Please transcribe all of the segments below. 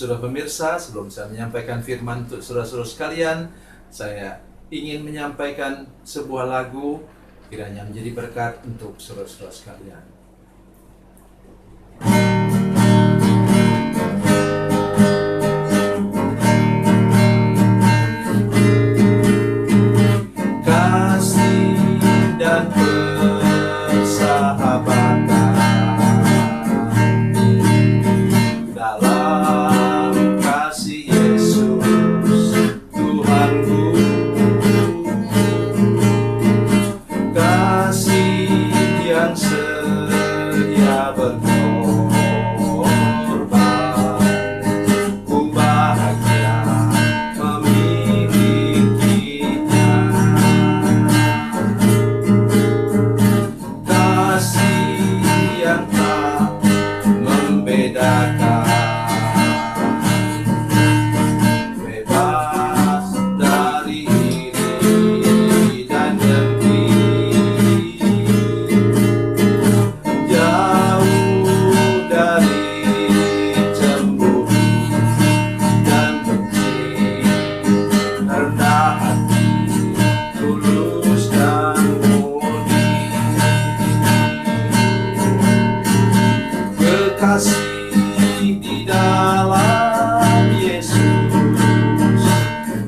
saudara pemirsa, sebelum saya menyampaikan firman untuk saudara-saudara sekalian, saya ingin menyampaikan sebuah lagu kiranya menjadi berkat untuk saudara-saudara sekalian. Kasih dan persahabatan dalam kasih Yesus Tuhanku, kasih yang setia berkorban, ku bahagia memilikinya. Kasih yang tak membedakan, bebas dari iri dan dengki, jauh dari cemburu dan benci, rendah hati, tulus dan murni. Kekasih di dalam Yesus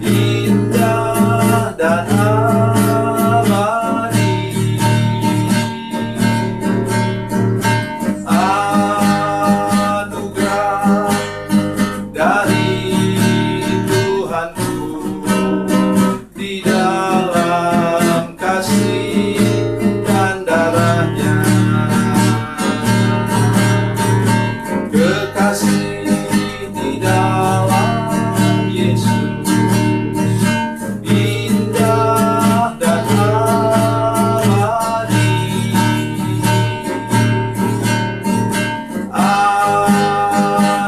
indah dan abadi. Anugerah dari Tuhanku di dalam kasih dan darahnya. Kekasih di dalam Yesus indah dan abadi.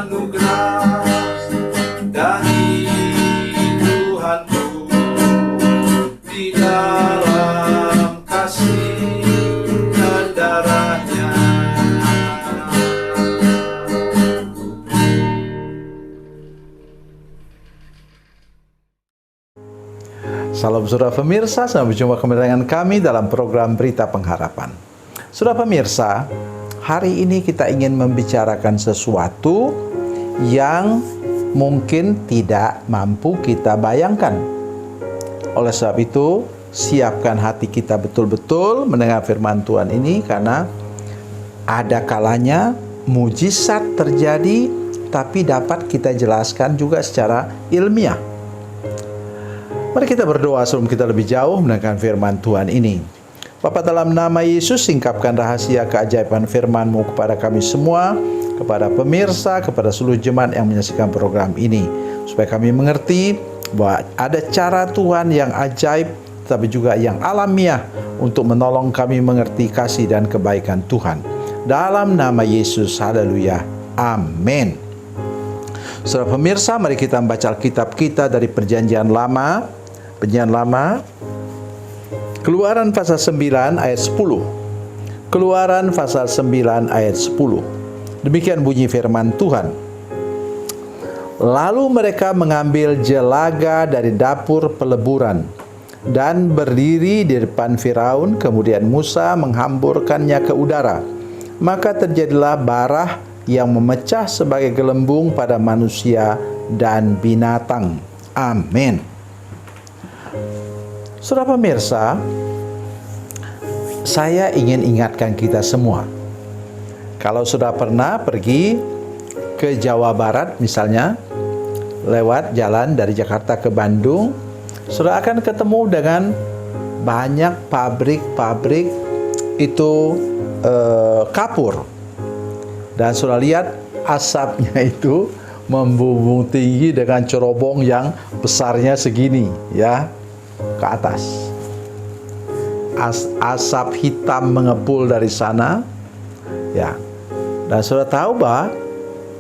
Anugerah dari Tuhanku di dalam kasih dan darahnya. Salam saudara pemirsa, selamat berjumpa kembali dengan kami dalam program Berita Pengharapan. Saudara pemirsa, hari ini kita ingin membicarakan sesuatu yang mungkin tidak mampu kita bayangkan. Oleh sebab itu, siapkan hati kita betul-betul mendengar firman Tuhan ini, karena ada kalanya mujizat terjadi, tapi dapat kita jelaskan juga secara ilmiah. Mari kita berdoa sebelum kita lebih jauh mendengarkan firman Tuhan ini. Bapa, dalam nama Yesus, singkapkan rahasia keajaiban firman-Mu kepada kami semua, kepada pemirsa, kepada seluruh jemaat yang menyaksikan program ini, supaya kami mengerti bahwa ada cara Tuhan yang ajaib, tapi juga yang alamiah untuk menolong kami mengerti kasih dan kebaikan Tuhan. Dalam nama Yesus, haleluya, amin. Saudara pemirsa, mari kita membaca Alkitab kita dari Perjanjian Lama. Perjanjian Lama, Keluaran pasal 9 ayat 10. Keluaran pasal 9 ayat 10. Demikian bunyi firman Tuhan. Lalu mereka mengambil jelaga dari dapur peleburan dan berdiri di depan Firaun. Kemudian Musa menghamburkannya ke udara. Maka terjadilah barah yang memecah sebagai gelembung pada manusia dan binatang. Amin. Saudara pemirsa, saya ingin ingatkan kita semua. Kalau sudah pernah pergi ke Jawa Barat misalnya, lewat jalan dari Jakarta ke Bandung, sudah akan ketemu dengan banyak pabrik-pabrik itu kapur. Dan sudah lihat asapnya itu membumbung tinggi dengan cerobong yang besarnya segini, ya, ke atas. Asap hitam mengepul dari sana, ya. Dan sudah tahu bahwa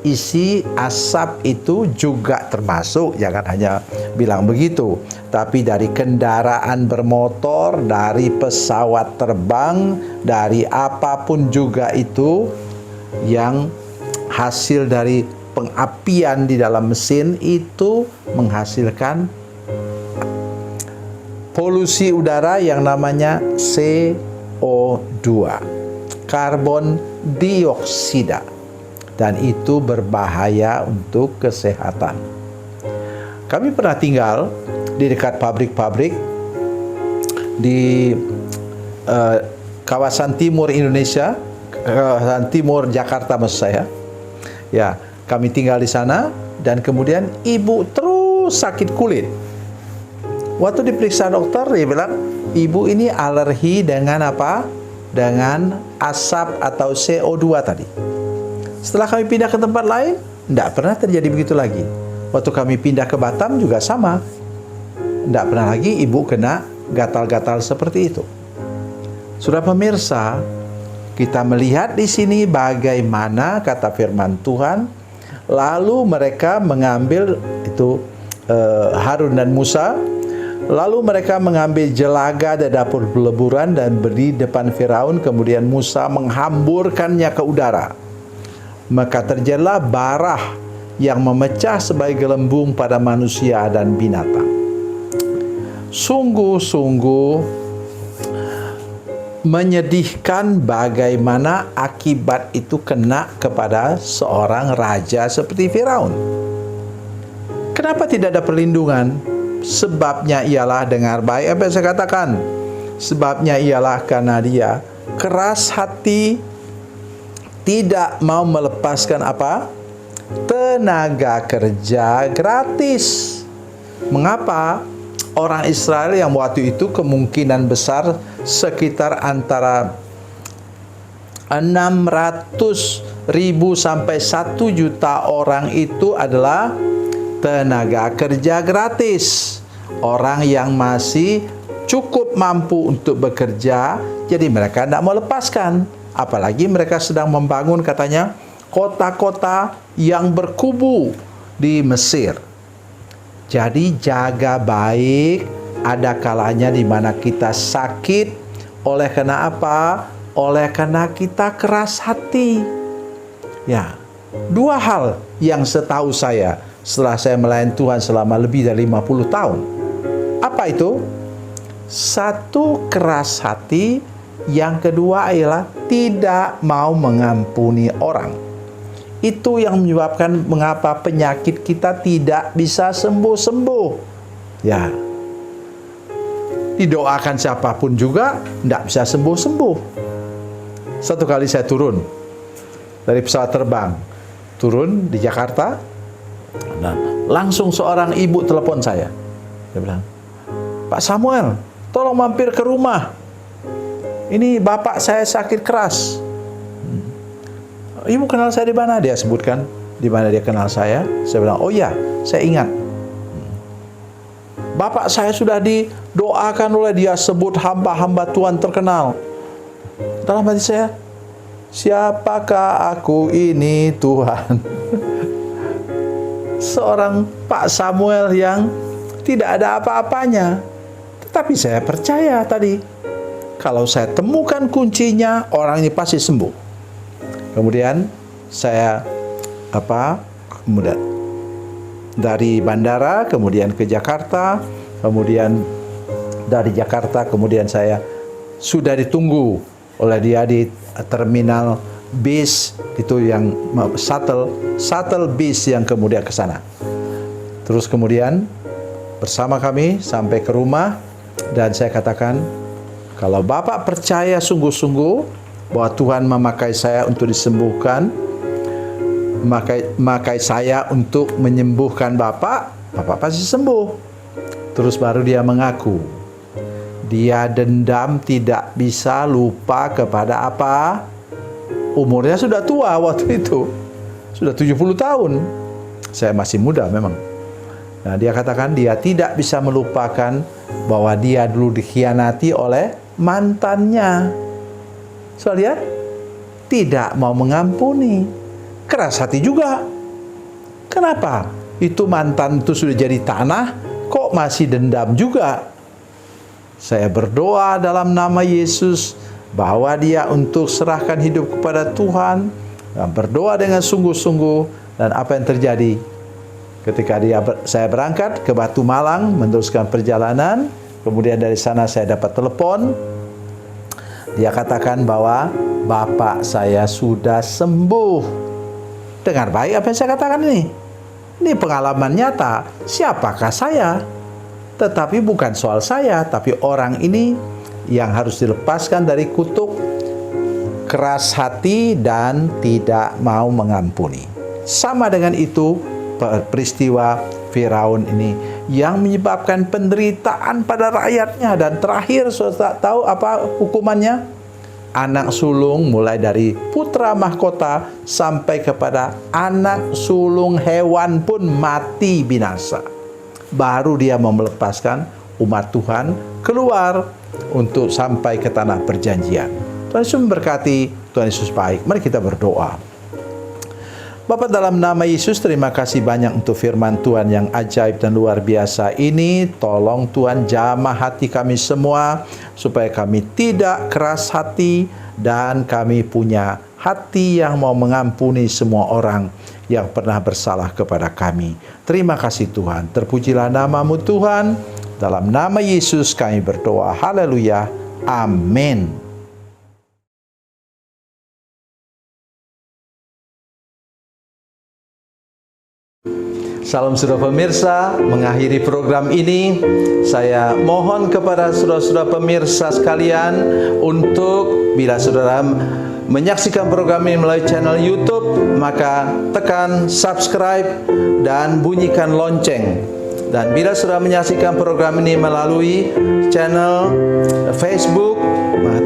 isi asap itu juga termasuk, jangan hanya bilang begitu, tapi dari kendaraan bermotor, dari pesawat terbang, dari apapun juga itu yang hasil dari pengapian di dalam mesin itu menghasilkan polusi udara yang namanya CO2, karbon dioksida, dan itu berbahaya untuk kesehatan. Kami pernah tinggal di dekat pabrik-pabrik di kawasan timur Indonesia, kawasan timur Jakarta maksud saya. Ya, kami tinggal di sana dan kemudian ibu terus sakit kulit. Waktu diperiksa dokter, dia bilang, ibu ini alergi dengan apa? Dengan asap atau CO2 tadi. Setelah kami pindah ke tempat lain, tidak pernah terjadi begitu lagi. Waktu kami pindah ke Batam juga sama. Tidak pernah lagi ibu kena gatal-gatal seperti itu. Saudara pemirsa, kita melihat di sini bagaimana kata firman Tuhan. Lalu mereka mengambil itu Harun dan Musa. Lalu mereka mengambil jelaga dari dapur peleburan dan berdiri depan Firaun. Kemudian Musa menghamburkannya ke udara. Maka terjadilah barah yang memecah sebagai gelembung pada manusia dan binatang. Sungguh-sungguh menyedihkan bagaimana akibat itu kena kepada seorang raja seperti Firaun. Kenapa tidak ada perlindungan? Sebabnya ialah, dengar baik apa yang saya katakan. Sebabnya ialah karena dia keras hati, tidak mau melepaskan apa? Tenaga kerja gratis. Mengapa? Orang Israel yang waktu itu kemungkinan besar sekitar antara 600.000 sampai 1 juta orang itu adalah tenaga kerja gratis. Orang yang masih cukup mampu untuk bekerja, jadi mereka tidak mau lepaskan. Apalagi mereka sedang membangun katanya kota-kota yang berkubu di Mesir. Jadi jaga baik, ada kalanya di mana kita sakit oleh karena apa? Oleh karena kita keras hati. Ya, dua hal yang setahu saya setelah saya melayani Tuhan selama lebih dari 50 tahun. Apa itu? Satu, keras hati. Yang kedua ialah tidak mau mengampuni orang. Itu yang menyebabkan mengapa penyakit kita tidak bisa sembuh-sembuh. Ya, didoakan siapapun juga tidak bisa sembuh-sembuh. Satu kali saya turun dari pesawat terbang, turun di Jakarta, dan langsung seorang ibu telepon saya. Dia bilang, Pak Samuel, tolong mampir ke rumah. Ini bapak saya sakit keras. Ibu kenal saya di mana? Dia sebutkan di mana dia kenal saya. Saya bilang, oh ya, saya ingat. Bapak saya sudah didoakan oleh dia, sebut hamba-hamba Tuhan terkenal. Dalam hati saya, siapakah aku ini Tuhan? Seorang Pak Samuel yang tidak ada apa-apanya. Tetapi saya percaya tadi, kalau saya temukan kuncinya, orang ini pasti sembuh. Kemudian saya kemudian dari bandara kemudian ke Jakarta, kemudian dari Jakarta kemudian saya sudah ditunggu oleh dia di terminal bis itu yang shuttle bis yang kemudian ke sana. Terus kemudian bersama kami sampai ke rumah dan saya katakan, kalau Bapak percaya sungguh-sungguh bahwa Tuhan memakai saya untuk disembuhkan, memakai saya untuk menyembuhkan Bapak pasti sembuh. Terus baru dia mengaku, dia dendam tidak bisa lupa kepada apa? Umurnya sudah tua waktu itu, sudah 70 tahun. Saya masih muda memang. Nah, dia katakan dia tidak bisa melupakan bahwa dia dulu dikhianati oleh mantannya. So, lihat, tidak mau mengampuni, keras hati juga. Kenapa? Itu mantan itu sudah jadi tanah, kok masih dendam juga? Saya berdoa dalam nama Yesus, bawa dia untuk serahkan hidup kepada Tuhan, dan berdoa dengan sungguh-sungguh, Dan apa yang terjadi? Ketika saya berangkat ke Batu Malang meneruskan perjalanan, kemudian dari sana saya dapat telepon. Dia katakan bahwa bapak saya sudah sembuh. Dengar baik apa yang saya katakan ini. Ini pengalaman nyata. Siapakah saya? Tetapi bukan soal saya, tapi orang ini yang harus dilepaskan dari kutuk keras hati dan tidak mau mengampuni. Sama dengan itu peristiwa Firaun ini yang menyebabkan penderitaan pada rakyatnya, dan terakhir saudara tahu apa hukumannya? Anak sulung mulai dari putra mahkota sampai kepada anak sulung hewan pun mati binasa. Baru dia mau melepaskan umat Tuhan keluar untuk sampai ke tanah perjanjian. Tuhan Yesus memberkati, Tuhan Yesus baik. Mari kita berdoa. Bapa, dalam nama Yesus, terima kasih banyak untuk firman Tuhan yang ajaib dan luar biasa ini. Tolong Tuhan jamah hati kami semua, supaya kami tidak keras hati, dan kami punya hati yang mau mengampuni semua orang yang pernah bersalah kepada kami. Terima kasih Tuhan. Terpujilah nama-Mu Tuhan. Dalam nama Yesus kami berdoa. Haleluya. Amin. Salam saudara pemirsa, mengakhiri program ini saya mohon kepada saudara-saudara pemirsa sekalian untuk bila saudara menyaksikan program ini melalui channel YouTube, maka tekan subscribe dan bunyikan lonceng. Dan bila saudara menyaksikan program ini melalui channel Facebook,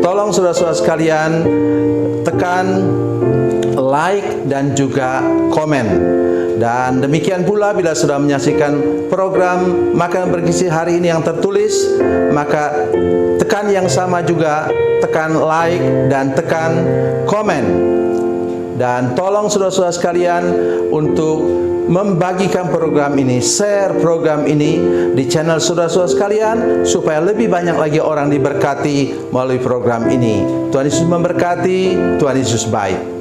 tolong saudara-saudara sekalian tekan like dan juga komen. Dan demikian pula bila sudah menyaksikan program Makanan Bergizi hari ini yang tertulis, maka tekan yang sama juga, tekan like dan tekan komen. Dan tolong saudara-saudara sekalian untuk membagikan program ini, share program ini di channel saudara-saudara sekalian, supaya lebih banyak lagi orang diberkati melalui program ini. Tuhan Yesus memberkati, Tuhan Yesus baik.